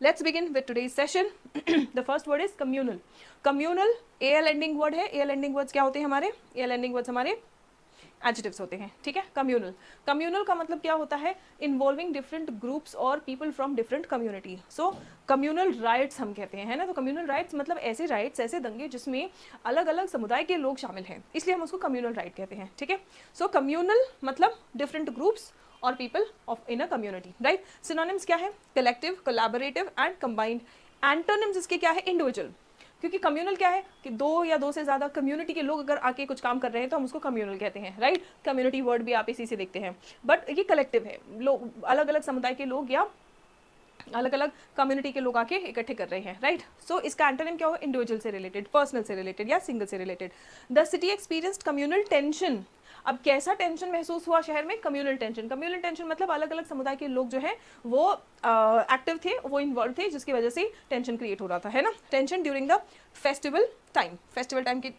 Let's begin with today's session. The first word is communal. Communal al ending word है. al ending words क्या होते हैं हमारे? al ending words हमारे adjectives होते हैं, ठीक है. कम्युनल, कम्युनल का मतलब क्या होता है? इन्वॉल्विंग डिफरेंट ग्रुप्स और people from different community. So communal riots हम कहते हैं, है ना. तो कम्युनल राइट्स मतलब ऐसे राइट्स, ऐसे दंगे जिसमें अलग अलग समुदाय के लोग शामिल हैं, इसलिए हम उसको कम्युनल राइट कहते हैं, ठीक है. सो कम्युनल मतलब डिफरेंट ग्रुप्स और people of in a community, right. Synonyms क्या है? Collective, collaborative and combined. Antonyms इसके क्या है? इंडिविजुअल. क्योंकि कम्युनल क्या है कि दो या दो से ज़्यादा कम्युनिटी के लोग अगर आके कुछ काम कर रहे हैं तो हम उसको कम्युनल कहते हैं, राइट. कम्युनिटी वर्ड भी आप इसी से देखते हैं, बट ये कलेक्टिव है. लोग अलग अलग समुदाय के लोग या अलग अलग कम्युनिटी के लोग आके इकट्ठे कर रहे हैं, राइट. सो इसका एंटोनिम क्या होगा? इंडिविजुअल से रिलेटेड, पर्सनल से रिलेटेड या सिंगल से related. The city experienced communal tension. अब कैसा टेंशन महसूस हुआ शहर में? Communal tension. कम्युनल टेंशन मतलब अलग अलग समुदाय के लोग जो है वो एक्टिव थे, वो इन्वॉल्व थे, जिसकी वजह से टेंशन क्रिएट हो रहा था, है ना. Tension during the festival time. Festival time की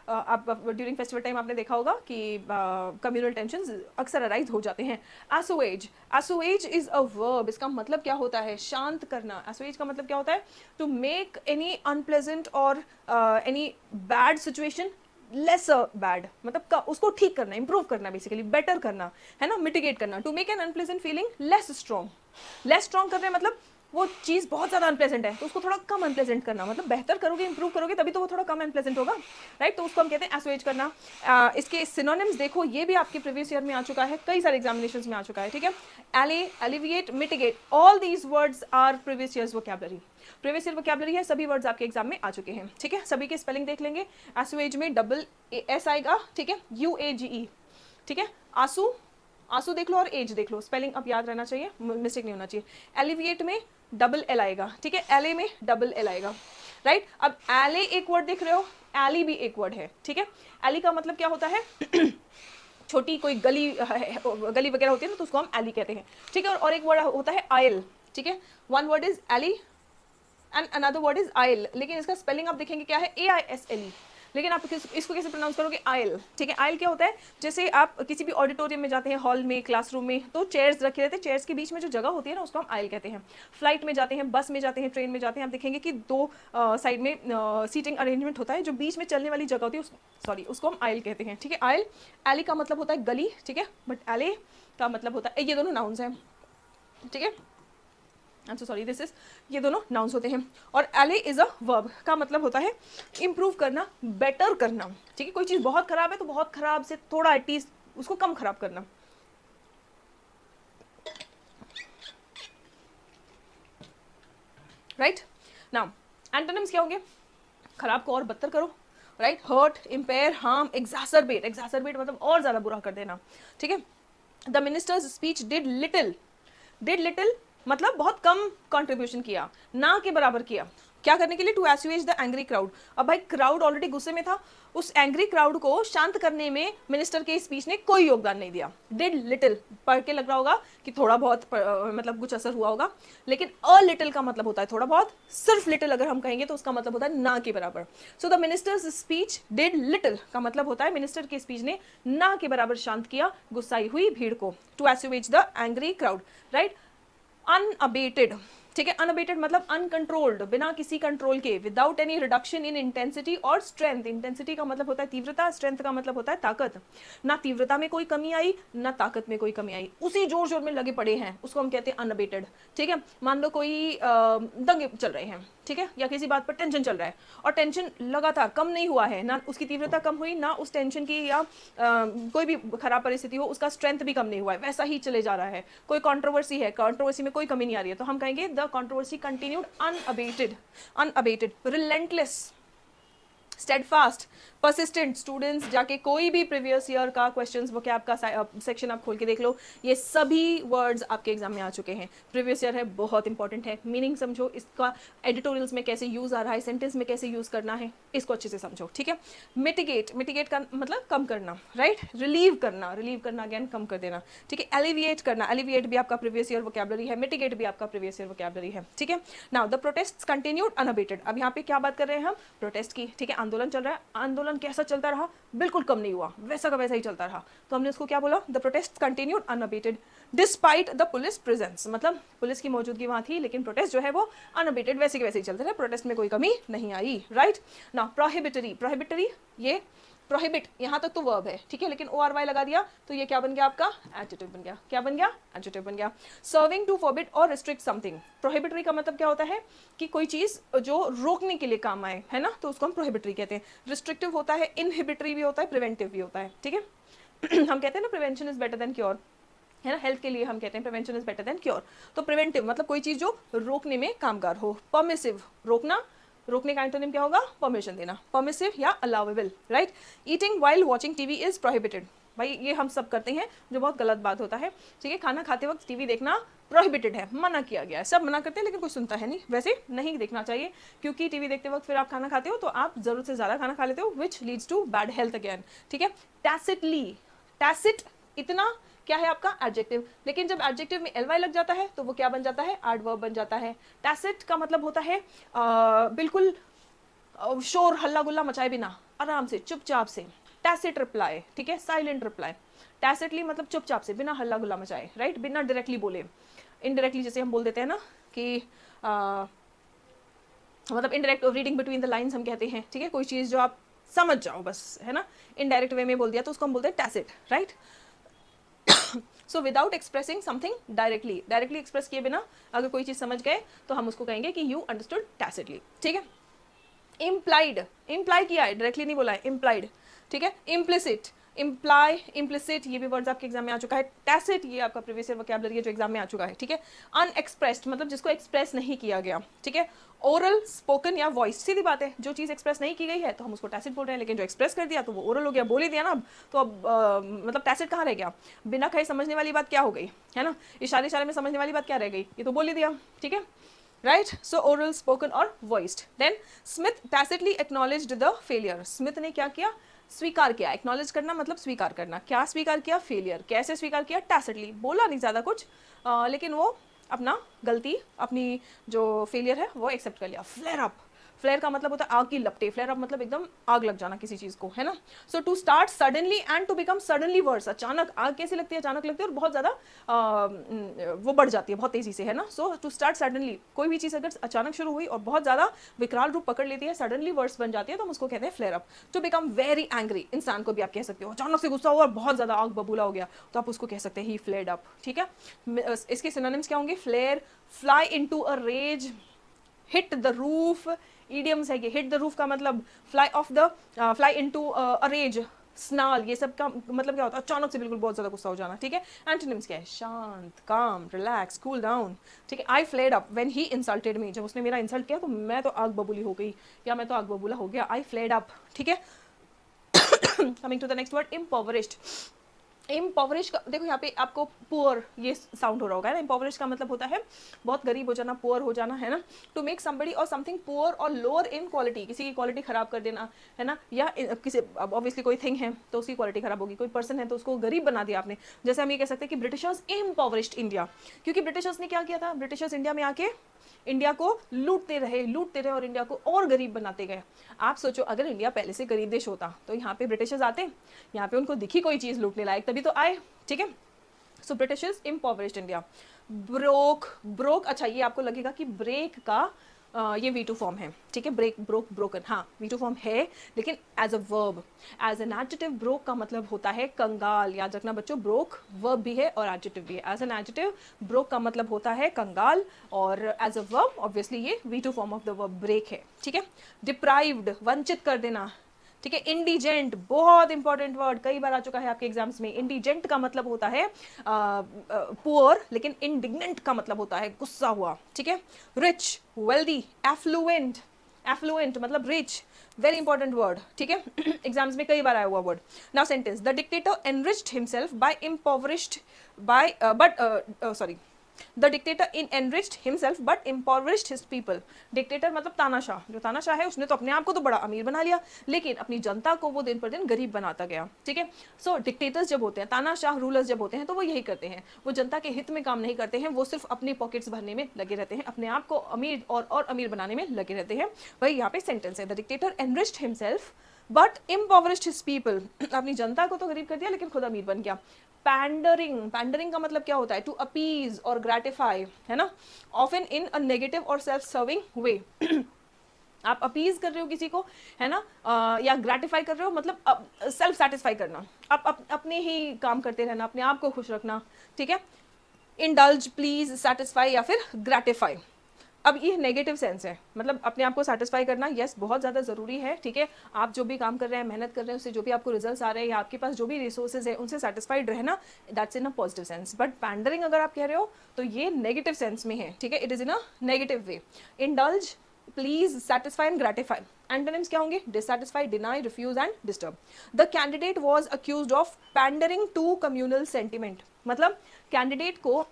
आप ड्यूरिंग फेस्टिवल टाइम आपने देखा होगा कि कम्युनल टेंशन अक्सर अराइज हो जाते हैं. एसोएज, एसोएज इज अ वर्ब. इसका मतलब क्या होता है? शांत करना. एसोएज का मतलब क्या होता है? टू मेक एनी अनप्लेजेंट और any bad situation less bad. मतलब उसको ठीक करना, इंप्रूव करना, बेसिकली बेटर करना, है ना. मिटिगेट करना. To make an unpleasant feeling less strong. Less strong कर रहे हैं मतलब वो चीज़ बहुत ज़्यादा अनप्लेजेंट है तो उसको थोड़ा कम अनप्लेजेंट करना. मतलब बेहतर करोगे, इंप्रूव करोगे तभी तो वो थोड़ा कम अनप्लेजेंट होगा, राइट. तो उसको हम कहते हैं एसोएज करना. इसके सिनोनिम्स देखो, ये भी आपके प्रीवियस ईयर में आ चुका है, कई सारे एग्जामिनेशंस में आ चुका है, ठीक है. एले, alleviate, mitigate, all these words our previous years vocabulary. Previous year vocabulary है, सभी वर्ड्स आपके एग्जाम में आ चुके हैं, ठीक है. सभी के स्पेलिंग देख लेंगे. एसोएज में डबल एस आएगा, ठीक है. UAGE, ठीक है. आंसू, आंसू देख लो और एज देख लो, स्पेलिंग अब याद रहना चाहिए, मिस्टेक नहीं होना चाहिए. एलिविएट में डबल एल आएगा, ठीक है. एले में डबल एल आएगा, राइट. अब एले एक वर्ड देख रहे हो, एली भी एक वर्ड है, ठीक है. एली का मतलब क्या होता है? छोटी कोई गली गली वगैरह होती है ना, तो उसको हम एली कहते हैं, ठीक है. और एक वर्ड होता है आयल, ठीक है. One word is ally and another word is isle. लेकिन इसका स्पेलिंग आप देखेंगे क्या है? AISLE. लेकिन आप इसको कैसे प्रोनाउंस करोगे? आयल, ठीक है. आयल क्या होता है? जैसे आप किसी भी ऑडिटोरियम में जाते हैं, हॉल में, क्लासरूम में, तो चेयर्स रखे रहते हैं, चेयर्स के बीच में जो जगह होती है ना, उसको हम आयल कहते हैं. फ्लाइट में जाते हैं, बस में जाते हैं, ट्रेन में जाते हैं, आप देखेंगे कि दो साइड में सीटिंग अरेंजमेंट होता है, जो बीच में चलने वाली जगह होती है उसको हम आयल कहते हैं, ठीक है. आयल, एली का मतलब होता है गली, ठीक है. बट एले का मतलब होता है, ये दोनों नाउन्स हैं, ठीक है. दिस इज, ये दोनों नाउन्स होते हैं. और एले इज अ वर्ब का मतलब होता है इंप्रूव करना, बेटर करना, ठीक है. कोई चीज़ बहुत खराब है तो बहुत खराब से थोड़ा एटलीस्ट उसको कम खराब करना, राइट. नाउ एंटोनिम्स क्या होंगे? खराब को और बदतर करो, right. Hurt, impair, harm, exacerbate. Exacerbate मतलब और ज़्यादा बुरा कर देना, ठीक है. The minister's speech did little. Did little मतलब बहुत कम कंट्रीब्यूशन किया, ना के बराबर किया. क्या करने के लिए? To assuage the angry crowd. अब भाई क्राउड ऑलरेडी गुस्से में था, उस एंग्री क्राउड को शांत करने में मिनिस्टर के स्पीच ने कोई योगदान नहीं दिया. डिड लिटिल पढ़ के लग रहा होगा कि थोड़ा बहुत मतलब कुछ असर हुआ होगा, लेकिन अ लिटिल का मतलब होता है थोड़ा बहुत. सिर्फ लिटिल अगर हम कहेंगे तो उसका मतलब होता है ना के बराबर. So the minister's speech did little का मतलब होता है मिनिस्टर के स्पीच ने ना के बराबर शांत किया गुस्साई हुई भीड़ को. To assuage the angry crowd, right. Unabated, ठीक है. अनअबेटेड मतलब अनकंट्रोल्ड, बिना किसी कंट्रोल के, without any reduction in intensity और स्ट्रेंथ. इंटेंसिटी का मतलब होता है तीव्रता, स्ट्रेंथ का मतलब होता है ताकत. ना तीव्रता में कोई कमी आई, ना ताकत में कोई कमी आई, उसी जोर जोर में लगे पड़े हैं, उसको हम कहते हैं अनअबेटेड, ठीक है. मान लो कोई दंगे चल रहे हैं, ठीक है, या किसी बात पर टेंशन चल रहा है और टेंशन लगातार कम नहीं हुआ है, ना उसकी तीव्रता कम हुई, ना उस टेंशन की या कोई भी खराब परिस्थिति हो उसका स्ट्रेंथ भी कम नहीं हुआ है, वैसा ही चले जा रहा है. कोई कंट्रोवर्सी है, कंट्रोवर्सी में कोई कमी नहीं आ रही है, तो हम कहेंगे the controversy continued unabated. Unabated, relentless, steadfast, persistent. Students जाके कोई भी प्रीवियस ईयर का क्वेश्चंस वोकैब का सेक्शन आप खोल के देख लो, ये सभी वर्ड्स आपके एग्जाम में आ चुके हैं. प्रीवियस ईयर है, बहुत इंपॉर्टेंट है. मीनिंग समझो, इसका एडिटोरियल्स में कैसे यूज आ रहा है, सेंटेंस में कैसे यूज करना है, इसको अच्छे से समझो, ठीक है. मिटिगेट, मिटिगेट का मतलब कम करना, राइट. रिलीव करना, रिलीव करना अगेन कम कर देना, ठीक है. एलिविएट करना, एलिविएट भी आपका प्रीवियस ईयर वोकैबुलरी है, मिटिगेट भी आपका प्रीवियस ईयर वोकैबुलरी है, ठीक है. Now the protests continued unabated. अब यहाँ पे क्या बात कर रहे हैं हम? प्रोटेस्ट की, ठीक है. आंदोलन चल रहा है, आंदोलन कैसा चलता रहा? बिल्कुल कम नहीं हुआ, वैसा का वैसा ही चलता रहा, तो हमने उसको क्या बोला? The protest continued unabated. Despite the police presence, मतलब पुलिस की मौजूदगी वहाँ थी लेकिन प्रोटेस्ट जो है वो अनअबेटेड वैसे के वैसे ही चलते रहे, प्रोटेस्ट में कोई कमी नहीं आई, राइट ना। प्रोहिबिटरी, प्रोहिबिटरी ये प्रोहिबिट यहाँ तक तो वर्ब है, ठीक है, लेकिन ओ आर वाई लगा दिया तो ये क्या बन गया आपका, एडजेक्टिव बन गया, क्या बन गया, एडजेक्टिव बन गया। सर्विंग टू फॉरबिड और रिस्ट्रिक्ट समथिंग, प्रोहिबिटरी का मतलब क्या होता है कि कोई चीज जो रोकने के लिए काम आए, है ना, तो उसको हम प्रोहिबिटरी कहते हैं। रिस्ट्रिक्टिव होता है, इनहिबिटरी भी होता है, प्रिवेंटिव भी होता है, ठीक है। हम कहते हैं ना prevention is better than cure, है ना, हेल्थ के लिए हम कहते हैं prevention is better than cure. तो प्रिवेंटिव मतलब कोई चीज जो रोकने में कामगार हो। परमिसिव, रोकना, रोकने का एंटोनिम क्या होगा, परमिशन देना, परमिसिव या allowable, right. Eating while watching TV is prohibited, भाई ये हम सब करते हैं जो बहुत गलत बात होता है, ठीक है। खाना खाते वक्त टीवी देखना प्रोहिबिटेड है, मना किया गया है, सब मना करते हैं लेकिन कोई सुनता है नहीं, वैसे नहीं देखना चाहिए क्योंकि टीवी देखते वक्त फिर आप खाना खाते हो तो आप जरूरत से ज्यादा खाना खा लेते हो which leads to bad health again, ठीक है। टैसिटली, टैसिट इतना क्या है आपका एडजेक्टिव, लेकिन जब एडजेक्टिव में एल वाई लग जाता है तो वो क्या बन जाता है, एडवर्ब बन जाता है। टैसिट का मतलब होता है बिल्कुल शोर हल्ला गुल्ला मचाए बिना, आराम से चुपचाप से। टैसिट रिप्लाई, ठीक है, साइलेंट रिप्लाई। टैसिटली मतलब चुपचाप से, बिना हल्ला गुल्ला मचाए, राइट, बिना डायरेक्टली बोले। इनडायरेक्टली जैसे हम बोल देते हैं ना कि मतलब indirect reading between the lines हम कहते हैं, ठीक है, कोई चीज़ जो आप समझ जाओ बस, है ना, इनडायरेक्ट वे में बोल दिया तो उसको हम बोलते हैं tacit, right. So without expressing something directly, directly express किए बिना अगर कोई चीज़ समझ गए तो हम उसको कहेंगे कि यू अंडरस्टूड टैसिटली, ठीक है। इम्प्लाइड, इम्प्लाई किया है, डायरेक्टली नहीं बोला है, इम्प्लाइड, ठीक है। इम्प्लिसिट, इम्प्लाई, इम्प्लिसिट ये भी वर्ड्स आपके एग्जाम में आ चुका है। टैसिट ये आपका प्रीवियस ईयर वोकैबुलरी है जो एग्जाम में आ चुका है, ठीक है। अनएक्सप्रेस्ड मतलब जिसको एक्सप्रेस नहीं किया गया, ठीक है। ओरल, स्पोकन या वॉइस, सीधी बात है, जो चीज़ एक्सप्रेस नहीं की गई है तो हम उसको टैसिट बोल रहे हैं, लेकिन जो एक्सप्रेस कर दिया तो वो ओरल हो गया, बोल ही दिया ना अब, तो अब मतलब टैसिट कहाँ रह गया, बिना कहे समझने वाली बात क्या हो गई, है ना, इशारे इशारे में समझने वाली बात क्या रह गई, ये तो बोल ही दिया, ठीक है, राइट। सो ओरल, स्पोकन और voiced. Then Smith tacitly acknowledged the failure, Smith ने क्या किया, स्वीकार किया। एक्नॉलेज करना मतलब स्वीकार करना, क्या स्वीकार किया, फेलियर। कैसे स्वीकार किया, टैसिटली, बोला नहीं ज़्यादा कुछ लेकिन वो अपना गलती, अपनी जो फेलियर है वो एक्सेप्ट कर लिया। फ्लेयर अप, फ्लेयर का मतलब होता है आग की लपटे, फ्लेयर अप मतलब एकदम आग लग जाना किसी चीज़ को, है ना। So to start suddenly and to become suddenly worse, अचानक, आग कैसे लगती है, अचानक लगती है और बहुत ज़्यादा वो बढ़ जाती है बहुत तेज़ी से, है ना। सो टू स्टार्ट सडनली, कोई भी चीज़ अगर अचानक शुरू हुई और बहुत ज़्यादा विकराल रूप पकड़ लेती है, सडनली वर्स बन जाती है, तो हम उसको कहते हैं flare up. To become very angry, इंसान को भी आप कह सकते हो, अचानक से गुस्सा हुआ और बहुत ज़्यादा आग बबूला हो गया तो आप उसको कह सकते हैं ही फ्लेयर्ड अप, ठीक है। इसके सिनोनिम्स क्या होंगे, flare, fly into a rage, hit the roof, idioms है ये। हिट द रूफ का मतलब fly off the, fly into a rage, snarl, ये सब का मतलब क्या होता है, अचानक से बिल्कुल बहुत ज्यादा गुस्सा हो जाना, ठीक है। एंटोनिम्स क्या है, शांत, काम, रिलैक्स, कूल डाउन, ठीक है। I flared up when he insulted me, जब उसने मेरा इंसल्ट किया तो मैं तो आग बबूली हो गई या मैं तो आग बबूला हो गया, आई फ्लेड अप, ठीक है। Coming to the next word, impoverished. Impoverish का देखो यहाँ पे आपको पुअर ये साउंड हो रहा होगा ना, इम्पॉवरिश का मतलब होता है बहुत गरीब हो जाना, पुअर हो जाना, है ना। टू मेक समबडी और समथिंग पुअर और लोअर इन क्वालिटी, किसी की क्वालिटी खराब कर देना, है ना, या किसी, अब ऑब्वियसली कोई थिंग है तो उसकी क्वालिटी खराब होगी, कोई पर्सन है तो उसको गरीब बना दिया आपने। जैसे हम ये कह सकते हैं कि ब्रिटिशर्स इम्पॉवरिश्ड इंडिया, क्योंकि ब्रिटिशर्स ने क्या किया था, ब्रिटिशर्स इंडिया में आके इंडिया को लूटते रहे और इंडिया को और गरीब बनाते गए। आप सोचो अगर इंडिया पहले से गरीब देश होता तो यहाँ पे ब्रिटिशर्स आते, यहाँ पे उनको दिखी कोई चीज़ लूटने लायक तभी तो आए, ठीक है। सो ब्रिटिशर्स इम्पॉवरिश्ड इंडिया। ब्रोक, ब्रोक, अच्छा ये आपको लगेगा कि ब्रेक का ये V2 फॉर्म है, ठीक है, ब्रेक, ब्रोक, ब्रोकन, हाँ V2 फॉर्म है लेकिन as a verb, as an adjective broke का मतलब होता है कंगाल। याद रखना बच्चों, ब्रोक वर्ब भी है और एडजेक्टिव भी है। एज एन एडजेक्टिव ब्रोक का मतलब होता है कंगाल और एज अ वर्ब ऑब्वियसली ये V2 form of the verb break है, ठीक है। डिप्राइव्ड, वंचित कर देना, ठीक है। इंडिजेंट, बहुत इंपॉर्टेंट वर्ड, कई बार आ चुका है आपके एग्जाम्स में। इंडिजेंट का मतलब होता है पुअर, लेकिन इंडिग्नेंट का मतलब होता है गुस्सा हुआ, ठीक है। रिच, वेल्दी, एफ्लुएंट, एफ्लुएंट मतलब रिच, वेरी इंपॉर्टेंट वर्ड, ठीक है। एग्जाम्स में कई बार आया हुआ word. Now sentence, the dictator enriched himself by impoverished by the dictator in enriched himself but impoverished his people. Dictator मतलब तानाशाह, जो तानाशाह है उसने तो अपने आप को तो बड़ा अमीर बना लिया लेकिन अपनी जनता को वो दिन पर दिन गरीब बनाता गया, ठीक है। सो डिक्टेटर्स जब होते हैं, तानाशाह रूलर्स जब होते हैं तो वो यही करते हैं, वो जनता के हित में काम नहीं करते हैं, वो सिर्फ अपने पॉकेट्स भरने में लगे रहते हैं, अपने आप को अमीर और अमीर बनाने में लगे रहते हैं। वही यहाँ पे सेंटेंस है, the dictator enriched himself but impoverished his people. अपनी जनता को तो गरीब कर दिया लेकिन खुद अमीर बन गया। पैंडरिंग, पैंडरिंग का मतलब क्या होता है? टू अपीज और ग्रेटिफाई, है ना, ऑफन इन अ नेगेटिव और सेल्फ सर्विंग वे। आप अपीज कर रहे हो किसी को, है ना, या ग्रेटिफाई कर रहे हो, मतलब सेल्फ सेटिस्फाई करना, अपने ही काम करते रहना, अपने आप को खुश रखना, ठीक है। इंडल्ज, प्लीज, सेटिस्फाई या फिर ग्रेटिफाई। अब ये नेगेटिव सेंस है, मतलब अपने आप को सेटिस्फाई करना, यस बहुत ज़्यादा ज़रूरी है, ठीक है। आप जो भी काम कर रहे हैं, मेहनत कर रहे हैं, उससे जो भी आपको रिजल्ट्स आ रहे हैं या आपके पास जो भी रिसोर्सेज है उनसे सेटिस्फाइड रहना, that's in a positive sense. But pandering अगर आप कह रहे हो तो ये नेगेटिव सेंस में है, ठीक है, it is in a negative way. Indulge, please, satisfy and gratify. Antonyms क्या होंगे? Dissatisfy, deny, refuse and disturb. The candidate was accused of pandering to communal sentiment, मतलब कैंडिडेट को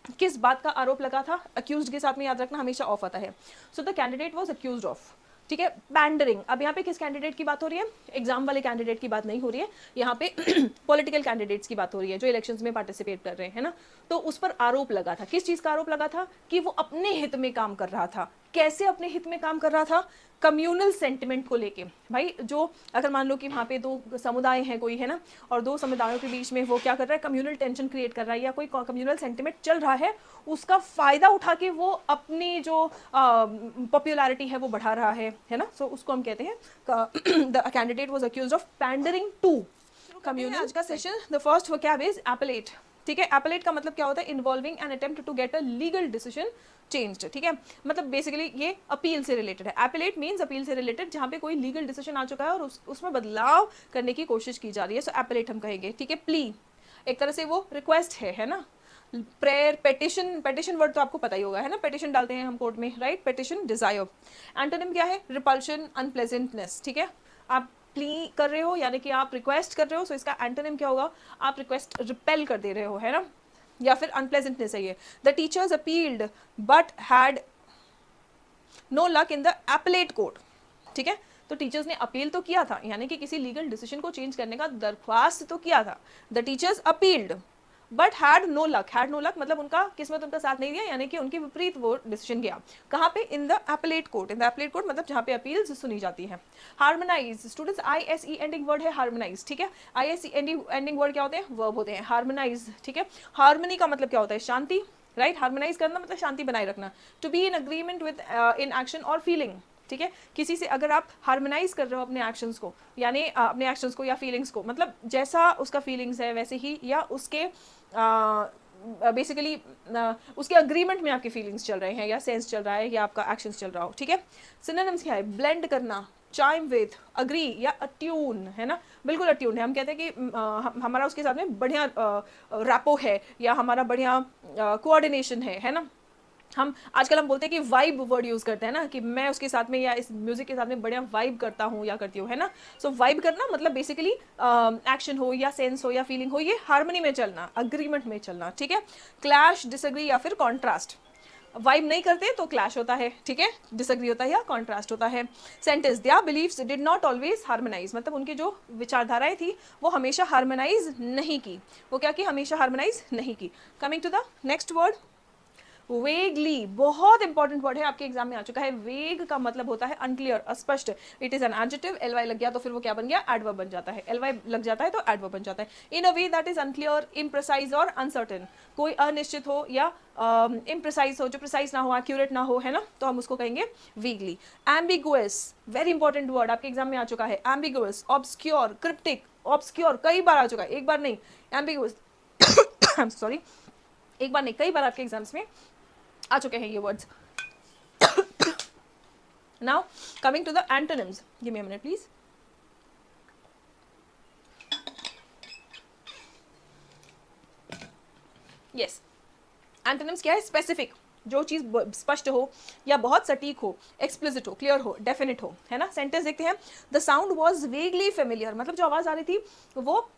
किस बात का आरोप लगा था? अक्यूज्ड के साथ में याद रखना हमेशा ऑफ आता है। So the candidate was accused of, ठीक है, पैंडरिंग। अब यहाँ पे किस कैंडिडेट की बात हो रही है? एग्जाम वाले कैंडिडेट की बात नहीं हो रही है, यहाँ पे पॉलिटिकल कैंडिडेट्स की बात हो रही है जो इलेक्शंस में पार्टिसिपेट कर रहे हैं, है ना। तो उस पर आरोप लगा था, किस चीज का आरोप लगा था? कि वो अपने हित में काम कर रहा था। कैसे अपने हित में काम कर रहा था? कम्युनल सेंटिमेंट को लेके। भाई जो अगर मान लो कि वहाँ पे दो समुदाय हैं कोई, है ना, और दो समुदायों के बीच में वो क्या कर रहा है? कम्युनल टेंशन क्रिएट कर रहा है या कोई कम्युनल सेंटिमेंट चल रहा है, उसका फायदा उठा के वो अपनी जो पॉपुलैरिटी है वो बढ़ा रहा है ना। सो उसको हम कहते हैं the candidate was accused of pandering to communal. आज का session, the first vocab is appellate, ठीक है। एपेलेट का मतलब क्या होता है? Involving an attempt to get a legal decision changed, ठीक है, मतलब बेसिकली ये अपील से रिलेटेड है। एपेलेट मींस अपील से रिलेटेड, जहाँ पे कोई लीगल डिसीजन आ चुका है और उसमें बदलाव करने की कोशिश की जा रही है, सो एपेलेट हम कहेंगे, ठीक है। प्ली एक तरह से वो रिक्वेस्ट है ना। प्रेयर, पेटिशन, पेटिशन वर्ड तो आपको पता ही होगा, है ना, पेटिशन डालते हैं हम कोर्ट में, राइट, पेटिशन, डिजायर। एंटोनिम क्या है? रिपल्शन, अनप्लेजेंटनेस, ठीक है। आप प्ली कर रहे हो यानी कि आप रिक्वेस्ट कर रहे हो, सो इसका एंटोनिम क्या होगा? आप रिक्वेस्ट रिपेल कर दे रहे हो, है ना, या फिर अनप्लेजेंटनेस है ये। The teachers appealed but had no luck in the appellate court, ठीक है। तो टीचर्स ने अपील तो किया था, यानी कि किसी लीगल डिसीजन को चेंज करने का दरख्वास्त तो किया था। The teachers appealed but had no luck, had no luck मतलब उनका किस्मत उनका साथ नहीं दिया, यानी कि उनके विपरीत वो डिसीजन गया। कहाँ पे? इन the appellate court. In the appellate court मतलब जहाँ पे अपील्स सुनी जाती है। Harmonise, students ISE ending word है हार्मोनाइज, ठीक है। ISE एंडिंग वर्ड क्या होते हैं? वर्ब होते हैं। हार्मोनाइज, ठीक है। हार्मनी का मतलब क्या होता है? शांति, राइट। हार्मोनाइज करना मतलब शांति बनाए रखना। To be in agreement with in action और फीलिंग, ठीक है। किसी से अगर आप हार्मोनाइज कर रहे हो अपने एक्शंस को, यानी अपने एक्शंस को या फीलिंग्स को, मतलब जैसा उसका फीलिंग्स है वैसे ही, या उसके बेसिकली उसके अग्रीमेंट में आपकी फीलिंग्स चल रहे हैं या सेंस चल रहा है या आपका एक्शंस चल रहा हो, ठीक है। सिनोनिम्स क्या है? ब्लेंड करना, चाइम विद, अग्री या अट्यून, है ना, बिल्कुल अट्यून है। हम कहते हैं कि हमारा उसके साथ में बढ़िया रैपो है या हमारा बढ़िया कोऑर्डिनेशन है ना। हम आजकल हम बोलते हैं कि वाइब वर्ड यूज करते हैं ना, कि मैं उसके साथ में या इस म्यूजिक के साथ में बढ़िया वाइब करता हूँ या करती हूँ, है ना। सो वाइब करना मतलब बेसिकली एक्शन हो या सेंस हो या फीलिंग हो, ये हार्मनी में चलना, अग्रीमेंट में चलना, ठीक है। क्लैश, डिसएग्री या फिर कॉन्ट्रास्ट। वाइब नहीं करते तो क्लैश होता है, ठीक है, डिसएग्री होता है या कॉन्ट्रास्ट होता है। Sentence, their beliefs did not always harmonize, मतलब उनकी जो विचारधाराएं थी वो हमेशा हार्मोनाइज नहीं की। वो क्या की? हमेशा हार्मोनाइज नहीं की। Coming to the next word, vaguely, बहुत इंपॉर्टेंट वर्ड है, आपके एग्जाम में आ चुका है। वेग का मतलब होता है अनक्लियर, अस्पष्ट। It is an adjective, ly लग गया तो फिर वो क्या बन गया? एडवर्ब बन जाता है। ly लग जाता है तो एडवर्ब बन जाता है। इन अ वे दैट इज अनक्लियर, इम्प्रिसाइज और अनसर्टेन, कोई अनिश्चित हो या इम्प्रिसाइज हो, जो प्रिसाइज ना हो, एक्यूरेट ना हो, है ना, तो हम उसको कहेंगे वीगली। एम्बिगुअस, वेरी इंपॉर्टेंट वर्ड, आपके एग्जाम में आ चुका है। एम्बिगुअस, ऑब्सक्योर, क्रिप्टिक, ऑब्सक्योर कई बार आ चुका है, एक बार नहीं। एम्बिगुअस सॉरी, एक बार नहीं, कई बार आपके एग्जाम्स में आ चुके हैं ये words. Now coming to the antonyms, give me a minute please. Yes, antonyms क्या है? स्पेसिफिक, जो चीज स्पष्ट हो या बहुत सटीक हो, एक्सप्लिसिट हो, क्लियर हो, डेफिनेट हो, है ना। सेंटेंस देखते हैं। The sound was vaguely familiar, मतलब जो आवाज आ रही थी वो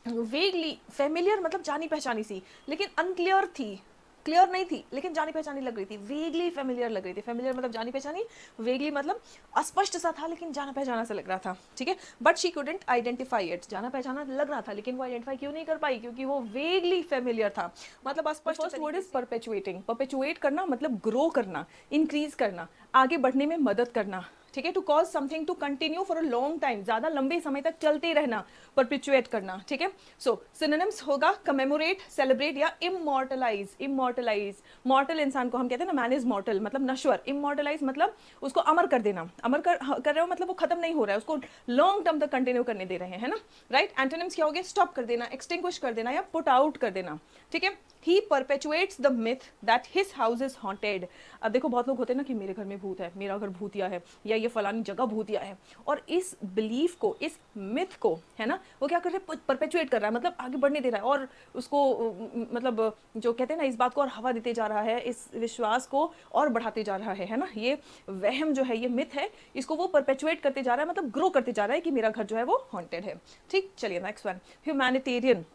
वेगली, फेमिलियर मतलब जानी पहचानी सी, लेकिन अनक्लियर थी, क्लियर नहीं थी लेकिन जानी पहचानी लग रही थी। वेगली फेमिलियर लग रही थी, फेमिलियर मतलब जानी पहचानी, वेगली मतलब अस्पष्ट सा था लेकिन जाना पहचाना सा लग रहा था, ठीक है। But she couldn't identify it, जाना पहचाना लग रहा था लेकिन वो आइडेंटिफाई क्यों नहीं कर पाई? क्योंकि वो वेगली फेमिलियर था, मतलब अस्पष्ट। First word is perpetuating, perpetuate करना मतलब ग्रो करना, इंक्रीज करना, आगे बढ़ने में मदद करना, ठीक है, to cause something to continue for a long time, ज्यादा लंबे समय तक चलते रहना, परपिचुएट करना, ठीक है। सो सिनोनिम्स होगा कमेमोरेट, सेलिब्रेट या इमॉर्टलाइज। इमॉर्टलाइज, मॉर्टल इंसान को हम कहते हैं ना, मैन इज मॉर्टल मतलब नश्वर, इमॉर्टलाइज मतलब उसको अमर कर देना, अमर कर रहे हो मतलब वो खत्म नहीं हो रहा है, उसको लॉन्ग टर्म तक कंटिन्यू करने दे रहे हैं, है ना, राइट। एंटोनिम्स क्या हो गए, स्टॉप कर देना, एक्सटिंग्विश कर देना या पुट आउट कर देना, ठीक है। He perpetuates the myth that his house is haunted. अब देखो बहुत लोग होते हैं ना कि मेरे घर में भूत है, मेरा घर भूतिया है, या ये फलानी जगह भूतिया है, और इस बिलीफ को, इस मिथ को, है ना, वो क्या कर रहे हैं, परपेचुएट कर रहा है, मतलब आगे बढ़ने दे रहा है, और उसको मतलब जो कहते हैं ना, इस बात को और हवा देते जा रहा है, इस विश्वास को और बढ़ाते जा रहा है ना, ये वहम जो है, ये मिथ है, इसको वो परपेचुएट करते जा रहा है, मतलब ग्रो करते जा रहा है कि मेरा घर जो है वो हॉन्टेड है, ठीक। चलिए next one, humanitarian,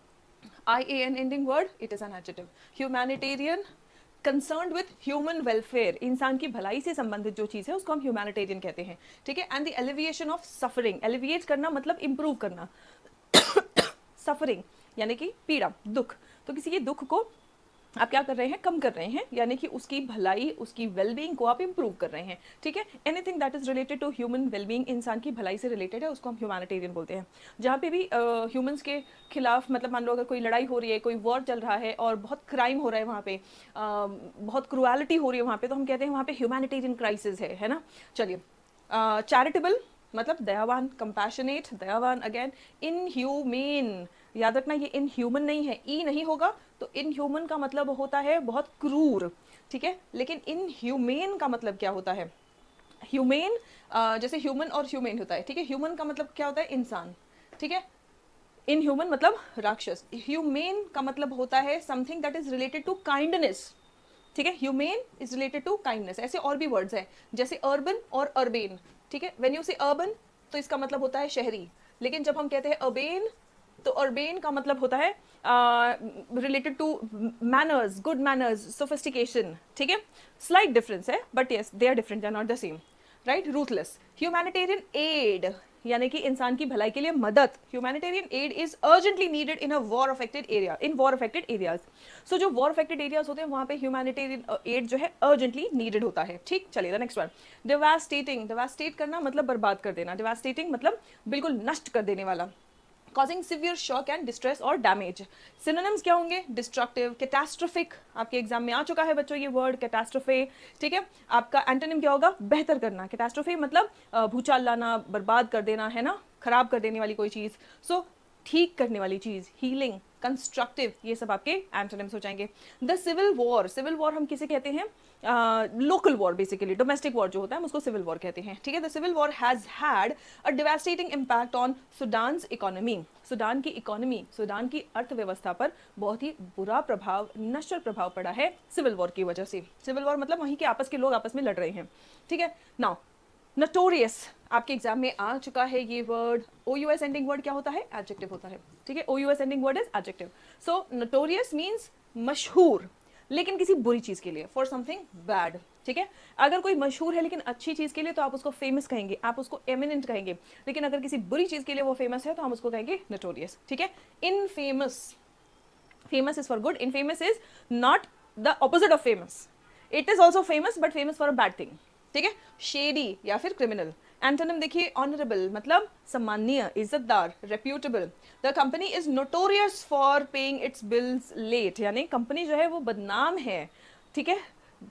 IAN ending word, it is an adjective. Humanitarian, concerned with human welfare, इंसान की भलाई से संबंधित जो चीज़ है उसको हम humanitarian कहते हैं, ठीक है। And the alleviation of suffering, alleviate करना मतलब improve करना suffering यानी कि पीड़ा, दुख, तो किसी के दुख को आप क्या कर रहे हैं, कम कर रहे हैं, यानी कि उसकी भलाई, उसकी वेलबींग को आप इंप्रूव कर रहे हैं, ठीक है। Anything that is related to human wellbeing, इंसान की भलाई से रिलेटेड है, उसको हम ह्यूमैनिटेरियन बोलते हैं। जहाँ पे भी ह्यूमंस के खिलाफ, मतलब मान लो अगर कोई लड़ाई हो रही है, कोई वॉर चल रहा है और बहुत क्राइम हो रहा है वहाँ पे, बहुत क्रुएलिटी हो रही है वहाँ पे, तो हम कहते हैं वहाँ पे ह्यूमैनिटेरियन क्राइसिस है ना। चलिए, चैरिटेबल मतलब दयावान, कंपैशनेट दयावान, अगेन इनह्यूमेन, याद रखना ये इनह्यूमन नहीं है, ई नहीं होगा तो इनह्यूमन का मतलब होता है बहुत क्रूर, ठीक है। लेकिन इनह्यूमेन का मतलब क्या होता है, ह्यूमेन जैसे ह्यूमन और ह्यूमेन होता है, ठीक है। ह्यूमन का मतलब क्या होता है, इंसान, ठीक है। इनह्यूमन मतलब राक्षस, ह्यूमेन का मतलब होता है something that is related to kindness, ठीक है। Humane is related to kindness. ऐसे और भी वर्ड्स हैं जैसे अर्बन और अर्बेन, ठीक है। व्हेन यू से अर्बन तो इसका मतलब होता है शहरी, लेकिन जब हम कहते हैं अर्बेन तो अर्बेन का मतलब होता है related to manners, good manners, sophistication, ठीक है। स्लाइट डिफरेंस है but yes they are different, they are not the same, right. Ruthless, humanitarian aid यानी कि इंसान की भलाई के लिए मदद, humanitarian aid is urgently needed in a war affected area, in war affected areas. So जो वॉर अफेक्टेड एरियाज होते हैं वहां पे ह्यूमैनिटेरियन एड जो है अर्जेंटली नीडेड होता है, ठीक। चलिए नेक्स्ट वन, डिवास्टेटिंग, डिवास्टेट करना मतलब बर्बाद कर देना, डिवास्टेटिंग मतलब बिल्कुल नष्ट कर देने वाला, causing severe shock and distress और damage। synonyms क्या होंगे, destructive, catastrophic, आपके एग्जाम में आ चुका है बच्चों ये वर्ड catastrophe, ठीक है। आपका एंटोनिम क्या होगा, बेहतर करना, catastrophe मतलब भूचाल लाना, बर्बाद कर देना, है ना, खराब कर देने वाली कोई चीज। सो ठीक करने वाली चीज, हीलिंग, कंस्ट्रक्टिव, ये सब आपके एंटोनिम्स हो जाएंगे। The civil war, civil war हम किसे कहते हैं, local war, basically domestic war जो होता है हम उसको सिविल वॉर कहते हैं, ठीक है। The civil war has had a devastating impact on Sudan's economy, Sudan की इकोनॉमी, सूडान की अर्थव्यवस्था पर बहुत ही बुरा प्रभाव, नश्वर प्रभाव पड़ा है सिविल वॉर की वजह से। सिविल वॉर मतलब वहीं के आपस के लोग आपस में लड़ रहे हैं, ठीक है। नाउ नोटोरियस, आपके एग्जाम में आ चुका है ये वर्ड, OUS एंडिंग वर्ड क्या होता है, एडजेक्टिव होता है, ठीक है। OUS ending word is adjective. So notorious means मशहूर, लेकिन किसी बुरी चीज के लिए, फॉर समथिंग बैड, ठीक है। अगर कोई मशहूर है लेकिन अच्छी चीज के लिए तो आप उसको फेमस कहेंगे, आप उसको एमिनेंट कहेंगे, लेकिन अगर किसी बुरी चीज के लिए वो फेमस है तो हम उसको कहेंगे नोटोरियस, ठीक है। Infamous, famous is for good, infamous is not the opposite of famous, it is also famous but famous for a bad thing, ठीक है। शेडी या फिर क्रिमिनल। एंटोनिम देखिए, ऑनरेबल मतलब सम्माननीय, इज्जतदार, reputable. The company is notorious for paying its bills late, यानी company जो है वो बदनाम है, ठीक है।